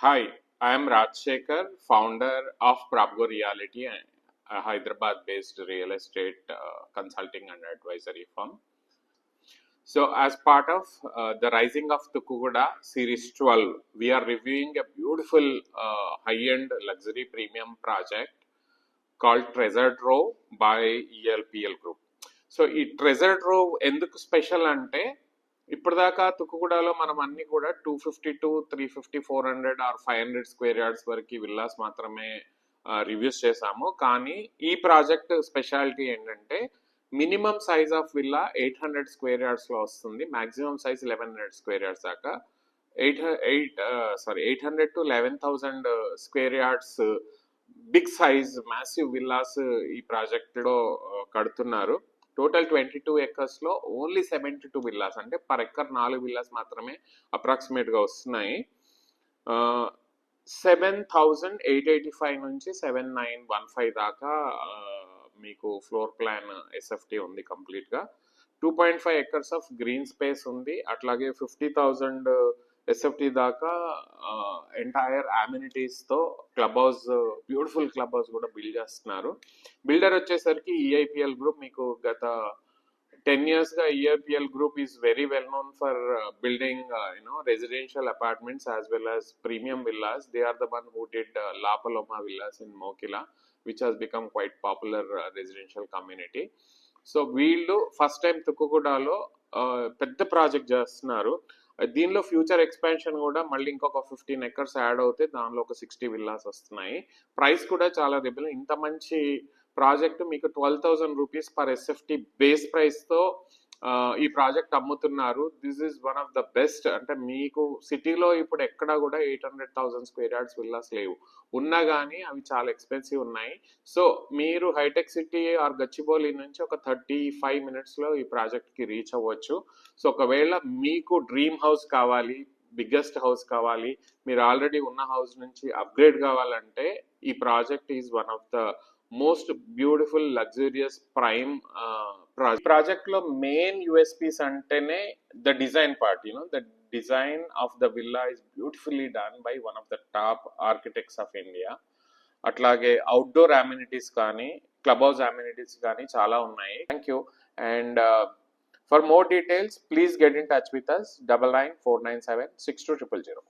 Hi, I am Rajshekhar, founder of Prabgo Reality, a Hyderabad-based real estate consulting and advisory firm. So, as part of the Rising of Tukuguda Series 12, we are reviewing a beautiful high-end luxury premium project called Treasure Trove by ELPL Group. So ఈ treasure trove ఎందుకు special అంటే ఇప్పటిదాకా తుక్కుగూడలో మనం అన్ని కూడా 250 to 350 400 or 500 square yards వరకు villas మాత్రమే reviews చేసాము. కానీ ఈ ప్రాజెక్ట్ స్పెషాలిటీ ఏంటంటే minimum size of villa 800 square యార్డ్స్లో వస్తుంది, మ్యాక్సిమం సైజ్ 1100 స్క్వేర్ యార్డ్స్ దాకా. 800 to 11,000 square yards big size massive villas ఈ ప్రాజెక్ట్లో కడుతున్నారు. టోటల్ 22 ఎకర్స్లో ఓన్లీ 72 విల్లాస్, అంటే పర్ ఎకర్ 4 విల్లాస్ మాత్రమే అప్రాక్సిమేట్గా వస్తున్నాయి. 7,885 నుంచి 7,915 దాకా మీకు ఫ్లోర్ ప్లాన్ ఎస్ఎఫ్టీ ఉంది కంప్లీట్గా. 2.5 ఎకర్స్ ఆఫ్ గ్రీన్ స్పేస్ ఉంది. అట్లాగే 50,000 ఎస్ఎఫ్టీ దాకా ఎంటైర్ అమ్యూనిటీస్తో club house, beautiful club house కూడా బిల్డ్ చేస్తున్నారు. బిల్డర్ వచ్చేసరికి ఈఐపిఎల్ గ్రూప్. మీకు గత 10 yearsగా EIPL group is very well known for building residential apartments as well as premium villas. They are the one who did La Paloma Villas in Mokila, which has become quite popular residential community. So వీళ్ళు first time తుక్కుగూడలో పెద్ద project చేస్తున్నారు. దీనిలో future expansion కూడా మళ్ళీ ఇంకొక 15 acres add అవుతే దానిలో ఒక 60 విల్లాస్ వస్తున్నాయి. ప్రైస్ కూడా చాలా రిబుల్. ఇంత మంచి ప్రాజెక్ట్ మీకు 12,000 రూపీస్ పర్ ఎస్ఎఫ్టీ బేస్ ప్రైస్తో ఈ ప్రాజెక్ట్ అమ్ముతున్నారు. This is one of the best. అంటే మీకు సిటీలో ఇప్పుడు ఎక్కడా కూడా 800,000 స్క్వేర్ యార్డ్స్ విల్లాస్ లేవు, ఉన్నా కానీ అవి చాలా ఎక్స్పెన్సివ్ ఉన్నాయి. సో మీరు హైటెక్ సిటీ ఆర్ గచ్చిబౌలి నుంచి ఒక 35 minutesలో ఈ ప్రాజెక్ట్కి రీచ్ అవ్వచ్చు. సో ఒకవేళ మీకు డ్రీమ్ హౌస్ కావాలి, బిగ్గెస్ట్ హౌస్ కావాలి, మీరు ఆల్రెడీ ఉన్న హౌస్ నుంచి అప్గ్రేడ్ కావాలంటే ఈ project is one of the most beautiful luxurious prime project లో మెయిన్ యూఎస్పీస్ అంటేనే the design part. The design of the villa is beautifully done by one of the top architects of India. అట్లాగే outdoor amenities కానీ club house amenities కానీ చాలా ఉన్నాయి. Thank you. And for more details please get in touch with us. 9949976200.